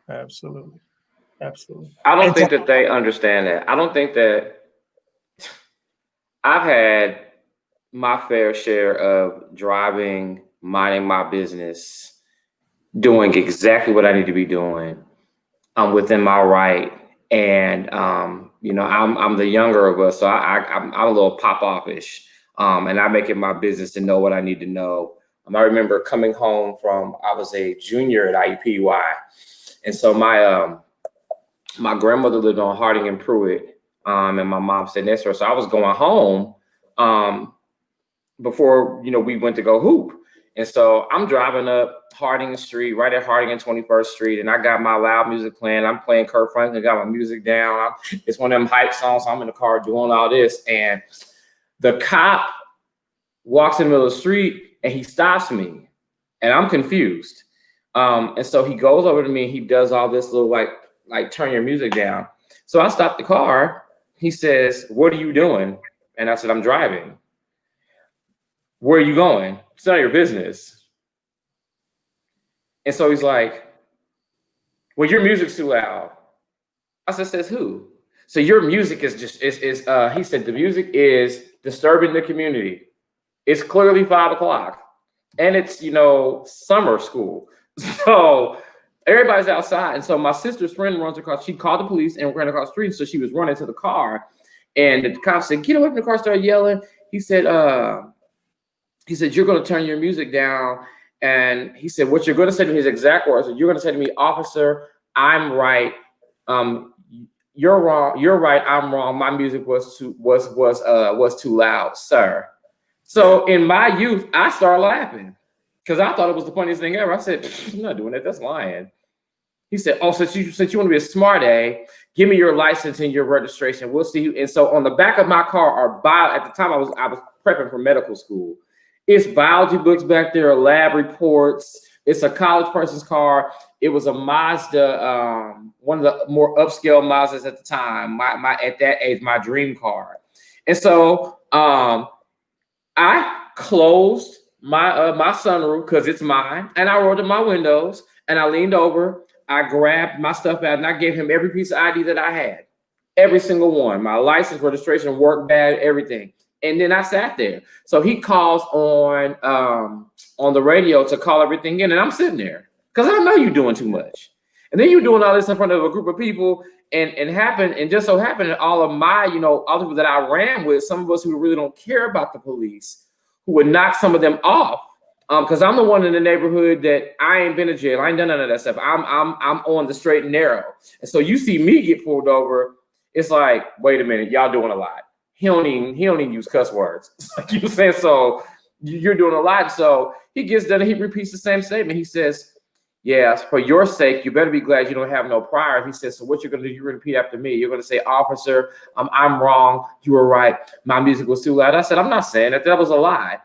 Absolutely. Absolutely. I don't think that they understand that. I don't think that I've had my fair share of driving, minding my business, doing exactly what I need to be doing. I'm within my right. And, you know, I'm the younger of us, so I'm a little pop-off-ish. And I make it my business to know what I need to know. I remember coming home I was a junior at IUPUI. And so my grandmother lived on Harding and Pruitt, and my mom stayed next to her. So I was going home before, you know, we went to go hoop. And so I'm driving up Harding Street, right at Harding and 21st Street, and I got my loud music playing. I'm playing Kurt Franklin, got my music down. It's one of them hype songs. So I'm in the car doing all this, and the cop walks in the middle of the street and he stops me, and I'm confused. And so he goes over to me and he does all this little like turn your music down. So I stopped the car. He says, "What are you doing?" And I said, "I'm driving." "Where are you going?" "It's none of your business." And so he's like, "Well, your music's too loud." I said, "Says who?" "So your music is just he said, "The music is disturbing the community. It's clearly 5 o'clock and it's, you know, summer school." So everybody's outside. And so my sister's friend runs across, she called the police and ran across the street. So she was running to the car, and the cop said, "Get away from the car," started yelling. He said, "You're going to turn your music down." And he said, "What you're going to say to me," his exact words, "you're going to say to me, 'Officer, I'm right. You're wrong. You're right. I'm wrong. My music was too loud, sir.'" So in my youth, I started laughing because I thought it was the funniest thing ever. I said, "I'm not doing that. That's lying." He said, "Oh, since you want to be a smart A, give me your license and your registration. We'll see you." And so on the back of my car are at the time I was prepping for medical school. It's biology books back there, lab reports. It's a college person's car. It was a Mazda, one of the more upscale Mazdas at the time. My at that age, my dream car. And so I closed my sunroof because it's mine, and I rolled up my windows, and I leaned over. I grabbed my stuff out, and I gave him every piece of ID that I had, every single one, my license, registration, work badge, everything. And then I sat there. So he calls on the radio to call everything in, and I'm sitting there because I know you're doing too much. And then you're doing all this in front of a group of people, and just so happened that all of my, you know, all the people that I ran with, some of us who really don't care about the police, who would knock some of them off. Because I'm the one in the neighborhood that I ain't been to jail. I ain't done none of that stuff. I'm on the straight and narrow. And so you see me get pulled over, it's like, wait a minute, y'all doing a lot. He don't even use cuss words. Like you saying, so you're doing a lot. So he gets done and he repeats the same statement. He says, "Yeah, for your sake, you better be glad you don't have no prior." He says, "So what you're gonna do, you're gonna repeat after me. You're gonna say, 'Officer, I'm wrong. You were right. My music was too loud.'" I said, "I'm not saying that. That was a lie."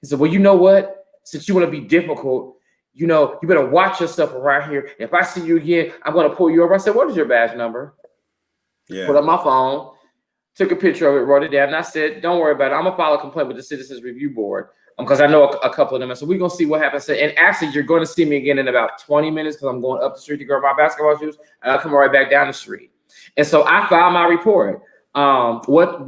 He said, "Well, you know what? Since you want to be difficult, you know, you better watch yourself around here. If I see you again, I'm gonna pull you over." I said, "What is your badge number?" Yeah. Put up my phone. took a picture of it, wrote it down, and I said, don't worry about it. I'm gonna file a complaint with the Citizens Review Board because I know a couple of them. And so we're gonna see what happens. And actually, you're going to see me again in about 20 minutes because I'm going up the street to grab my basketball shoes, and I'll come right back down the street. And so I filed my report. What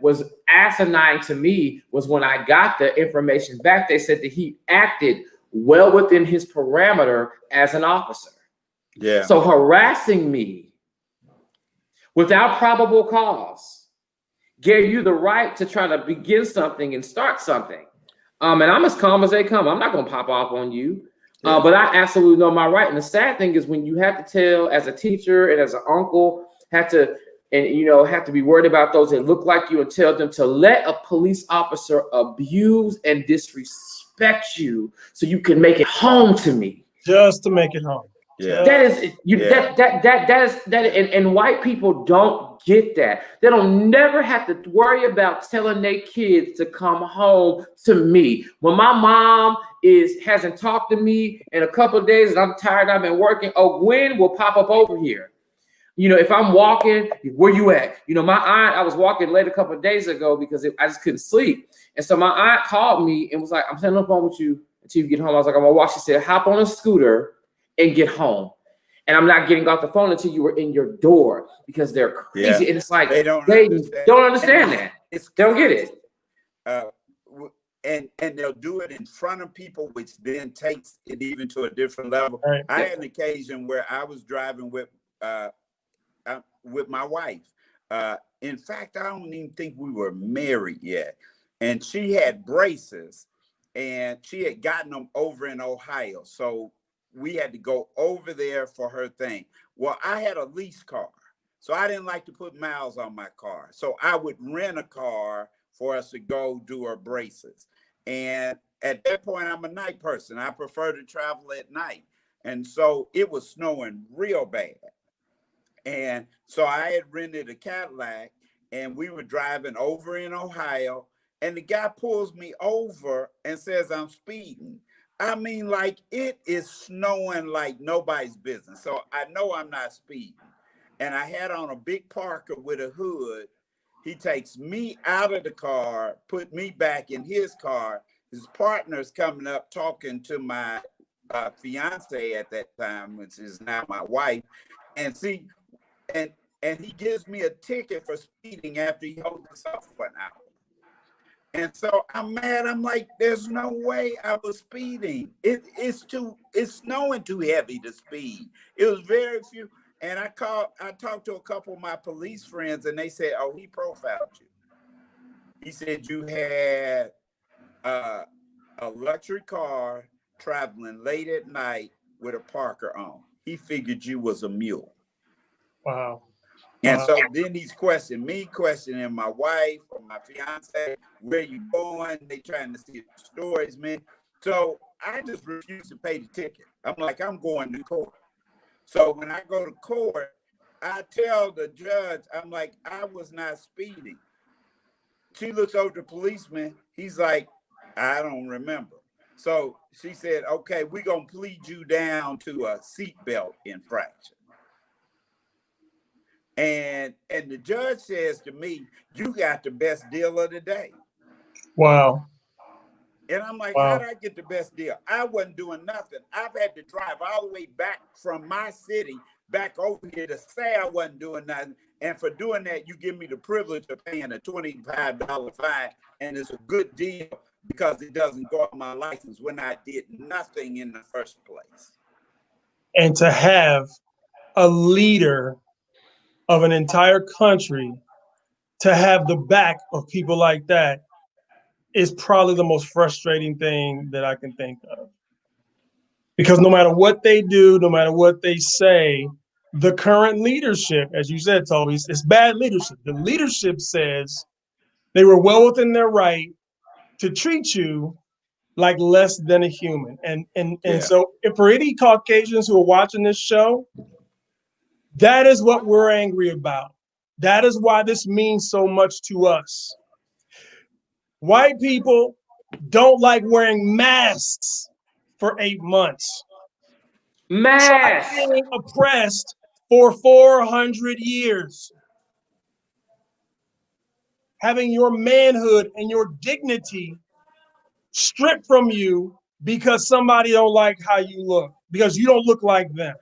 was asinine to me was when I got the information back, they said that he acted well within his parameter as an officer. Yeah. So harassing me without probable cause gave you the right to try to begin something and start something. And I'm as calm as they come. I'm not going to pop off on you. Yeah. But I absolutely know my right. And the sad thing is when you have to tell as a teacher and as an uncle, have to be worried about those that look like you and tell them to let a police officer abuse and disrespect you so you can make it home to me. Just to make it home. Yeah. That is and white people don't get that. They don't never have to worry about telling their kids to come home to me. When my mom hasn't talked to me in a couple of days and I'm tired, I've been working, Gwen will pop up over here. If I'm walking, where you at? My aunt, I was walking late a couple of days ago because I just couldn't sleep. And so my aunt called me and was like, I'm staying on the phone with you until you get home. I was like, I'm gonna walk. She said, hop on a scooter and get home. And I'm not getting off the phone until you were in your door because they're crazy. Yeah. And it's like, they don't understand that. They don't get it. And they'll do it in front of people, which then takes it even to a different level. Right. I had an occasion where I was driving with my wife. In fact, I don't even think we were married yet. And she had braces and she had gotten them over in Ohio. So we had to go over there for her thing. Well, I had a lease car, so I didn't like to put miles on my car. So I would rent a car for us to go do her braces. And at that point, I'm a night person. I prefer to travel at night. And so it was snowing real bad. And so I had rented a Cadillac and we were driving over in Ohio, and the guy pulls me over and says I'm speeding. I mean, like, it is snowing like nobody's business. So I know I'm not speeding. And I had on a big Parker with a hood. He takes me out of the car, put me back in his car. His partner's coming up talking to my fiance at that time, which is now my wife. And see, and he gives me a ticket for speeding after he holds us up for an hour. And so I'm mad. I'm like, there's no way I was speeding. It's snowing too heavy to speed. It was very few. And I talked to a couple of my police friends and they said, oh, he profiled you. He said you had a luxury car traveling late at night with a Parker on. He figured you was a mule. Wow. And so then he's questioning my wife or my fiance, where you going? They trying to see the stories, man. So I just refuse to pay the ticket. I'm like, I'm going to court. So when I go to court, I tell the judge, I'm like, I was not speeding. She looks over the policeman. He's like, I don't remember. So she said, okay, we're going to plead you down to a seatbelt infraction. And the judge says to me, you got the best deal of the day. Wow. And I'm like, wow. How did I get the best deal? I wasn't doing nothing. I've had to drive all the way back from my city back over here to say I wasn't doing nothing. And for doing that, you give me the privilege of paying a $25 fine. And it's a good deal because it doesn't go on my license when I did nothing in the first place. And to have a leader of an entire country to have the back of people like that is probably the most frustrating thing that I can think of. Because no matter what they do, no matter what they say, the current leadership, as you said, Toby, it's bad leadership. The leadership says they were well within their right to treat you like less than a human. And so if for any Caucasians who are watching this show, that is what we're angry about. That is why this means so much to us. White people don't like wearing masks for 8 months. Masks. Try being oppressed for 400 years. having your manhood and your dignity stripped from you because somebody don't like how you look, because you don't look like them.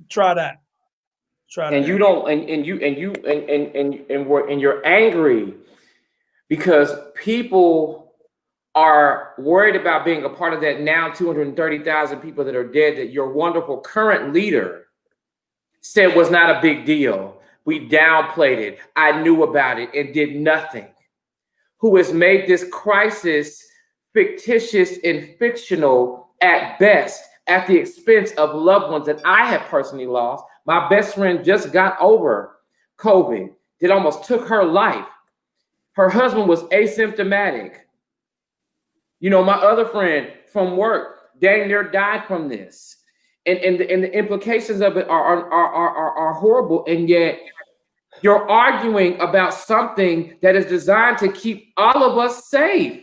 Try that. Try that. And you don't, and you're angry because people are worried about being a part of that now 230,000 people that are dead that your wonderful current leader said was not a big deal. We downplayed it. I knew about it and did nothing. Who has made this crisis fictitious and fictional at best, at the expense of loved ones that I have personally lost. My best friend just got over COVID. It almost took her life. Her husband was asymptomatic. You know, my other friend from work, dang near died from this. And the implications of it are horrible. And yet you're arguing about something that is designed to keep all of us safe.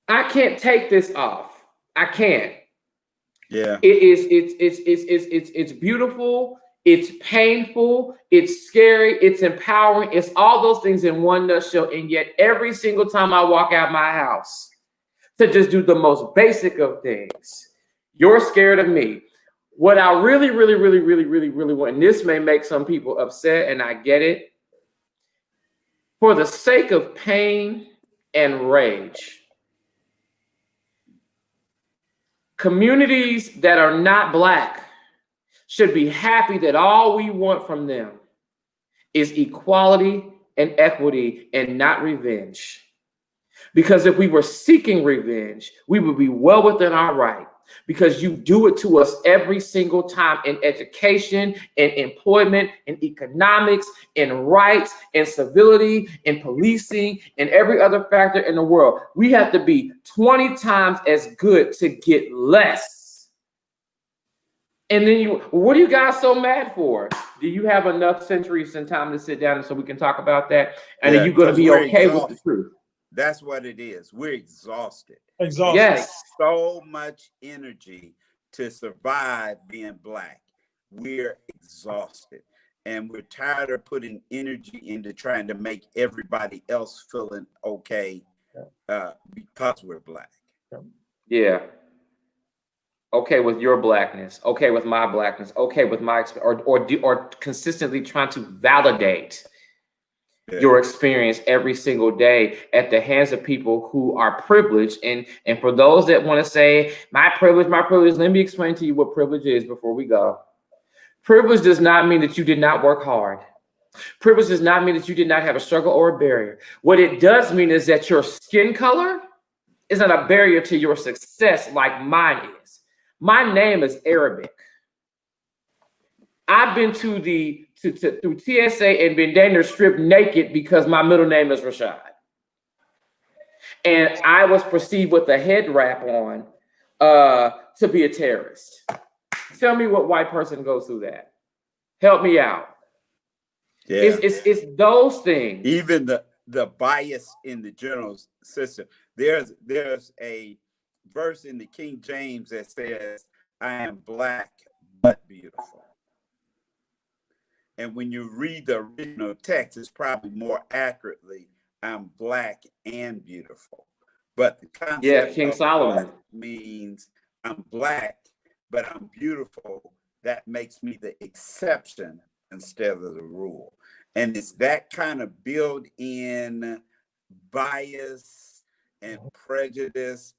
I can't take this off. I can't. Yeah. It's beautiful. It's painful. It's scary. It's empowering. It's all those things in one nutshell. And yet every single time I walk out my house to just do the most basic of things, you're scared of me. What I really want, and this may make some people upset, and I get it, for the sake of pain and rage, communities that are not Black should be happy that all we want from them is equality and equity and not revenge. Because if we were seeking revenge, we would be well within our right. Because you do it to us every single time in education, in employment, in economics, in rights, in civility, in policing, and every other factor in the world. We have to be 20 times as good to get less. And then what are you guys so mad for? Do you have enough centuries and time to sit down so we can talk about that? And are you going to be okay with the truth? That's what it is. We're exhausted. Exhausted. Yes. So much energy to survive being Black. We're exhausted. And we're tired of putting energy into trying to make everybody else feeling okay because we're Black. Yeah. Okay with your Blackness. Okay with my Blackness. Okay with my or consistently trying to validate your experience every single day at the hands of people who are privileged. And for those that want to say, my privilege, let me explain to you what privilege is before we go. Privilege does not mean that you did not work hard. Privilege does not mean that you did not have a struggle or a barrier. What it does mean is that your skin color is not a barrier to your success like mine is. My name is Arabic. I've been through TSA and been down stripped naked because my middle name is Rashad. And I was perceived with a head wrap on to be a terrorist. Tell me what white person goes through that. Help me out. Yeah. It's those things. Even the bias in the general system. There's a verse in the King James that says, I am Black but beautiful. And when you read the original text, it's probably more accurately, I'm Black and beautiful. But the concept King Solomon means I'm Black, but I'm beautiful. That makes me the exception instead of the rule. And it's that kind of built-in bias and prejudice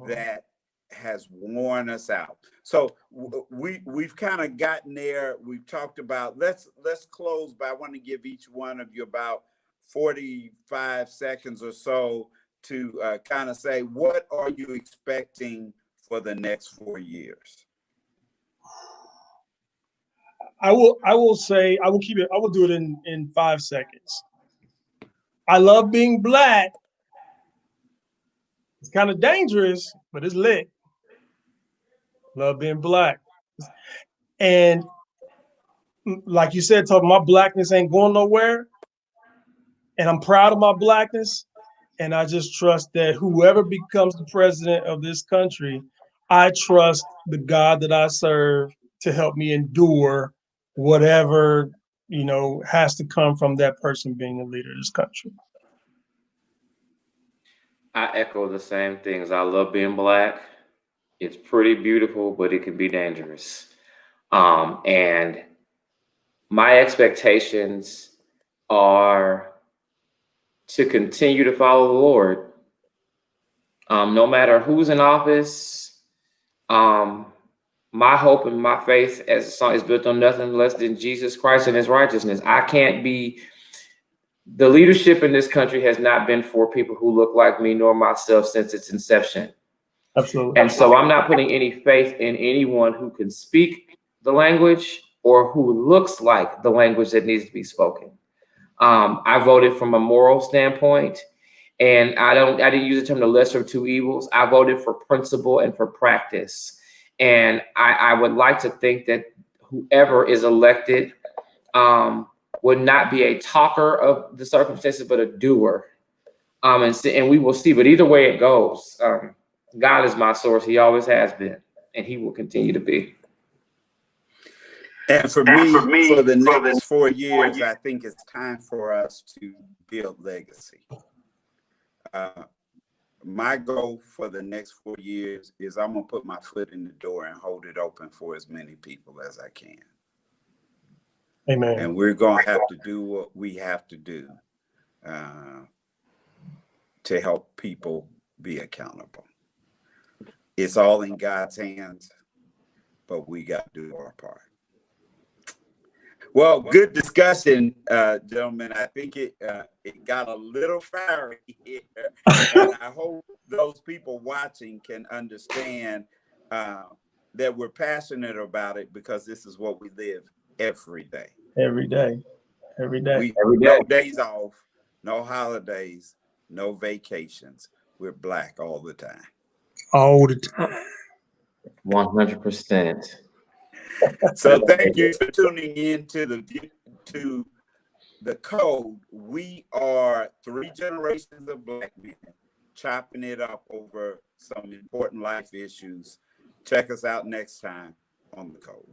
that has worn us out. So we've kind of gotten there. We've talked about, let's close, but I want to give each one of you about 45 seconds or so to kind of say, what are you expecting for the next 4 years? I will say, I will do it in 5 seconds. I love being Black. It's kind of dangerous, but it's lit. Love being Black. And like you said, talking, my Blackness ain't going nowhere. And I'm proud of my Blackness. And I just trust that whoever becomes the president of this country, I trust the God that I serve to help me endure whatever, has to come from that person being the leader of this country. I echo the same things. I love being Black. It's pretty beautiful, but it can be dangerous. And my expectations are to continue to follow the Lord, no matter who's in office. My hope and my faith as a song is built on nothing less than Jesus Christ and his righteousness. The leadership in this country has not been for people who look like me nor myself since its inception. Absolutely. And so I'm not putting any faith in anyone who can speak the language or who looks like the language that needs to be spoken. I voted from a moral standpoint, and I didn't use the term the lesser of two evils. I voted for principle and for practice. And I would like to think that whoever is elected would not be a talker of the circumstances, but a doer. And we will see. But either way it goes, God is my source. He always has been, and he will continue to be. And for me, for the next 4 years, I think it's time for us to build legacy. My goal for the next 4 years is I'm going to put my foot in the door and hold it open for as many people as I can. Amen. And we're going to have to do what we have to do to help people be accountable. It's all in God's hands, but we got to do our part. Well, good discussion, gentlemen. I think it got a little fiery here, and I hope those people watching can understand that we're passionate about it because this is what we live every day. Every day. Every day. No days off, no holidays, no vacations. We're Black all the time. All the time. 100%. So thank you for tuning in to the Code. We are 3 generations of Black men chopping it up over some important life issues. Check us out next time on the Code.